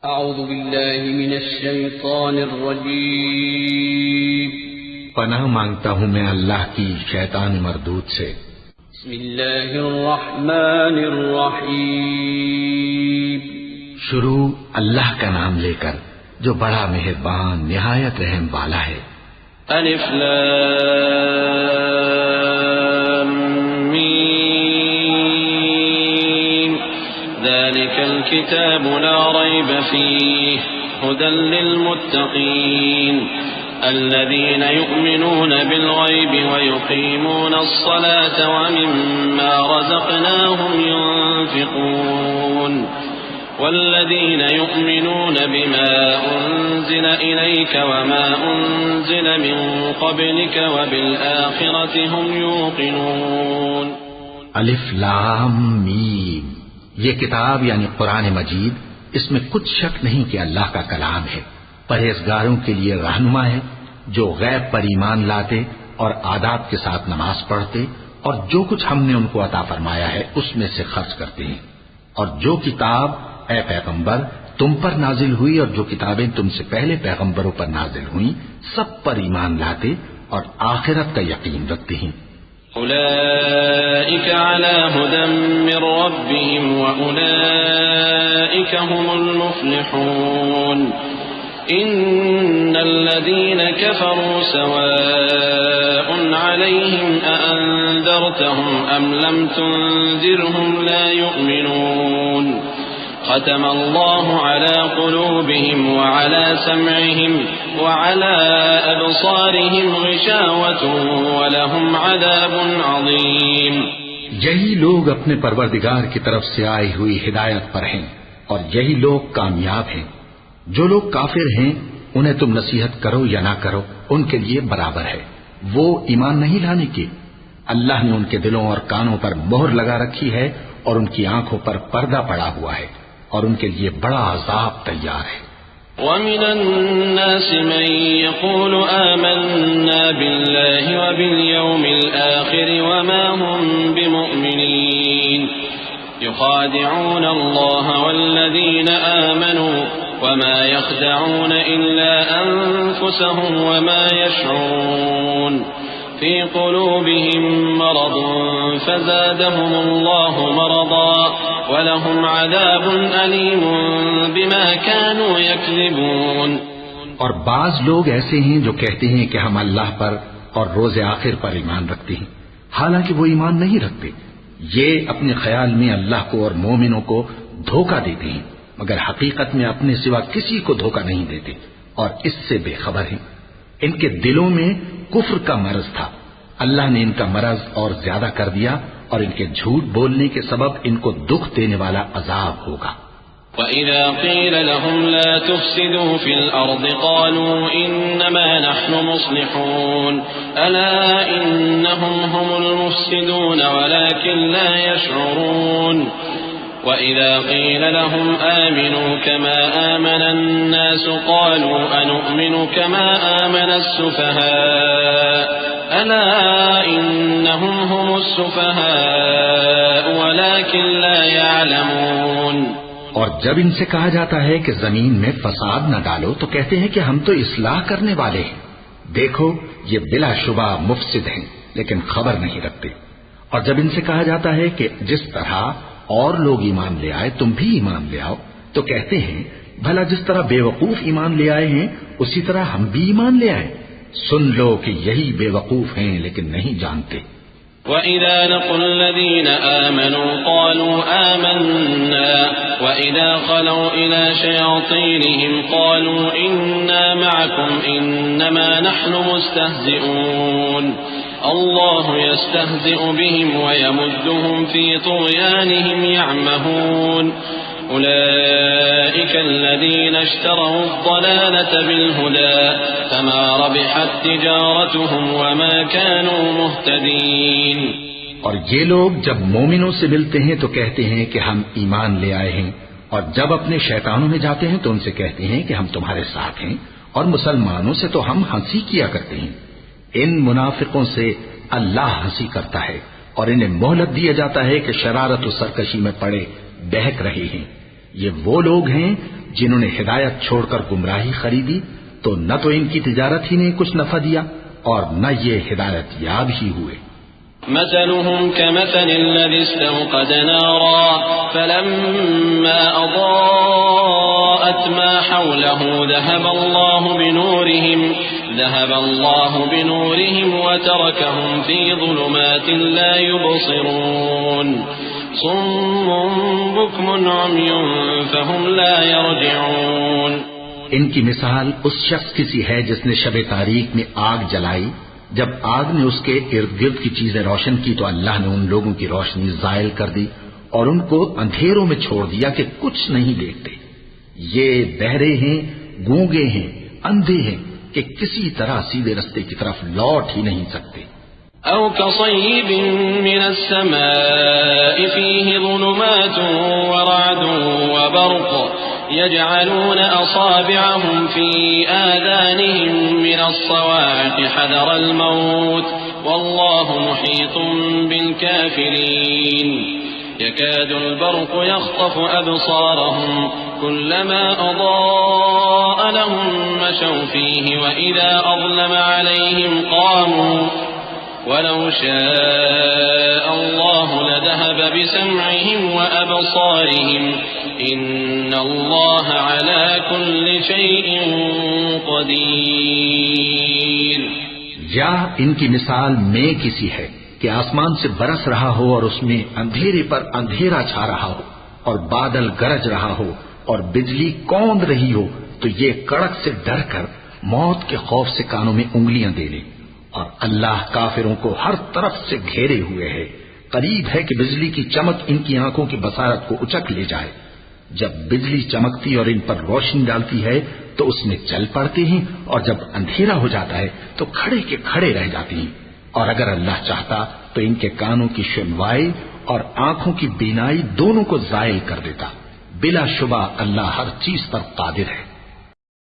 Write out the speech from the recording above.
اعوذ باللہ من الشیطان الرجیم پناہ مانگتا ہوں میں اللہ کی شیطان مردود سے۔ بسم اللہ الرحمن الرحیم شروع اللہ کا نام لے کر جو بڑا مہربان نہایت رحم والا ہے۔ الف لام میم ذلك الكتاب لا ريب فيه هدى للمتقين الذين يؤمنون بالغيب ويقيمون الصلاة ومما رزقناهم ينفقون والذين يؤمنون بما أنزل إليك وما أنزل من قبلك وبالآخرة هم يوقنون۔ الف لام میم، یہ کتاب یعنی قرآن مجید، اس میں کچھ شک نہیں کہ اللہ کا کلام ہے، پرہیزگاروں کے لیے رہنما ہے جو غیب پر ایمان لاتے اور آداب کے ساتھ نماز پڑھتے اور جو کچھ ہم نے ان کو عطا فرمایا ہے اس میں سے خرچ کرتے ہیں، اور جو کتاب اے پیغمبر تم پر نازل ہوئی اور جو کتابیں تم سے پہلے پیغمبروں پر نازل ہوئیں سب پر ایمان لاتے اور آخرت کا یقین رکھتے ہیں۔ أولئك على هدى من ربهم وأولئك هم المفلحون إن الذين كفروا سواء عليهم أأنذرتهم أم لم تنذرهم لا يؤمنون ختم الله على قلوبهم وعلى سمعهم وعلى أبصارهم غشاوة ولهم عذاب عظيم۔ یہی لوگ اپنے پروردگار کی طرف سے آئی ہوئی ہدایت پر ہیں اور یہی لوگ کامیاب ہیں۔ جو لوگ کافر ہیں انہیں تم نصیحت کرو یا نہ کرو ان کے لیے برابر ہے، وہ ایمان نہیں لانے کے۔ اللہ نے ان کے دلوں اور کانوں پر مہر لگا رکھی ہے اور ان کی آنکھوں پر پردہ پڑا ہوا ہے اور ان کے لیے بڑا عذاب تیار ہے۔ وَمِنَ النَّاسِ مَن يَقُولُ آمَنَّا بِاللَّهِ وَبِالْيَوْمِ الْآخِرِ وَمَا هُمْ بِمُؤْمِنِينَ يُخَادِعُونَ اللَّهَ وَالَّذِينَ آمَنُوا وَمَا يَخْدَعُونَ إِلَّا أَنفُسَهُمْ وَمَا يَشْعُرُونَ في قلوبهم مرض فزادهم الله مرضا ولهم عذاب أليم بما كانوا يكذبون۔ اور بعض لوگ ایسے ہیں جو کہتے ہیں کہ ہم اللہ پر اور روز آخر پر ایمان رکھتے ہیں، حالانکہ وہ ایمان نہیں رکھتے۔ یہ اپنے خیال میں اللہ کو اور مومنوں کو دھوکہ دیتے ہیں، مگر حقیقت میں اپنے سوا کسی کو دھوکہ نہیں دیتے اور اس سے بے خبر ہیں۔ ان کے دلوں میں کفر کا مرض تھا، اللہ نے ان کا مرض اور زیادہ کر دیا اور ان کے جھوٹ بولنے کے سبب ان کو دکھ دینے والا عذاب ہوگا۔ وَإِذَا قِيلَ لَهُمْ لَا تُفْسِدُوا فِي الْأَرْضِ قَالُوا إِنَّمَا نَحْنُ مُصْلِحُونَ أَلَا إِنَّهُمْ هُمُ الْمُفْسِدُونَ وَلَكِنْ لَا يَشْعُرُونَ وَإِذَا قِيلَ لَهُمْ آمِنُوا كَمَا آمَنَ النَّاسُ قَالُوا أَنُؤْمِنُ كَمَا آمَنَ السُّفَهَاءُ أَلَا إِنَّهُمْ هُمُ السُّفَهَاءُ وَلَكِنْ لَا يَعْلَمُونَ۔ اور جب ان سے کہا جاتا ہے کہ زمین میں فساد نہ ڈالو تو کہتے ہیں کہ ہم تو اصلاح کرنے والے ہیں، دیکھو یہ بلا شبہ مفسد ہیں لیکن خبر نہیں رکھتے۔ اور جب ان سے کہا جاتا ہے کہ جس طرح اور لوگ ایمان لے آئے تم بھی ایمان لے آؤ تو کہتے ہیں بھلا جس طرح بے وقوف ایمان لے آئے ہیں اسی طرح ہم بھی ایمان لے آئے۔ سن لو کہ یہی بے وقوف ہیں لیکن نہیں جانتے۔ وَإِذَا لَقُوا الَّذِينَ آمَنُوا قَالُوا آمَنَّا وَإِذَا خَلَوْا إِلَى شَيَاطِينِهِمْ قَالُوا إِنَّا مَعَكُمْ إِنَّمَا نَحْنُ مُسْتَهْزِئُونَ الله يستهزئ بهم ويمدهم في طغيانهم يعمهون أولئك الذين اشتروا الضلالة بالهدى فما ربحت تجارتهم وما كانوا مهتدين۔ اور یہ لوگ جب مومنوں سے ملتے ہیں تو کہتے ہیں کہ ہم ایمان لے آئے ہیں، اور جب اپنے شیطانوں میں جاتے ہیں تو ان سے کہتے ہیں کہ ہم تمہارے ساتھ ہیں، اور مسلمانوں سے تو ہم ہنسی کیا کرتے ہیں۔ ان منافقوں سے اللہ ہنسی کرتا ہے اور انہیں مہلت دیا جاتا ہے کہ شرارت و سرکشی میں پڑے بہک رہے ہیں۔ یہ وہ لوگ ہیں جنہوں نے ہدایت چھوڑ کر گمراہی خریدی تو نہ تو ان کی تجارت ہی نے کچھ نفع دیا اور نہ یہ ہدایت یاب ہی ہوئے۔ مثلهم كمثل الذي استوقد نارا فلما أضاءت ما حوله ذهب الله بنورهم وتركهم في ظلمات لا يبصرون صم بكم عمي فهم لا يرجعون۔ ان کی مثال اس شخص کی سی ہے جس نے شب تاریک میں آگ جلائی، جب آگ نے اس کے ارد گرد کی چیزیں روشن کی تو اللہ نے ان لوگوں کی روشنی زائل کر دی اور ان کو اندھیروں میں چھوڑ دیا کہ کچھ نہیں دیکھتے۔ یہ بہرے ہیں، گونگے ہیں، اندھے ہیں کہ کسی طرح سیدھے رستے کی طرف لوٹ ہی نہیں سکتے۔ أو كصيب من السماء فيه ظلمات ورعد وبرق يجعلون أصابعهم في آذانهم من الصواعق حذر الموت والله محيط بالكافرين يكاد البرق يخطف أبصارهم كلما أضاء لهم مشوا فيه وإذا أظلم عليهم قاموا ولو شاء الله لذهب بسمعهم وأبصارهم إن الله على كل شيء قدير۔ یا ان کی مثال میں کسی ہے کہ آسمان سے برس رہا ہو اور اس میں اندھیرے پر اندھیرا چھا رہا ہو اور بادل گرج رہا ہو اور بجلی کوند رہی ہو تو یہ کڑک سے ڈر کر موت کے خوف سے کانوں میں انگلیاں دے لے، اور اللہ کافروں کو ہر طرف سے گھیرے ہوئے ہے، قریب ہے کہ بجلی کی چمک ان کی آنکھوں کی بصارت کو اچک لے جائے۔ جب بجلی چمکتی اور ان پر روشنی ڈالتی ہے تو اس میں چل پڑتے ہیں، اور جب اندھیرا ہو جاتا ہے تو کھڑے کے کھڑے رہ جاتے ہیں، اور اگر اللہ چاہتا تو ان کے کانوں کی سنوائی اور آنکھوں کی بینائی دونوں کو زائل کر دیتا۔ بلا شبہ اللہ ہر چیز پر قادر ہے۔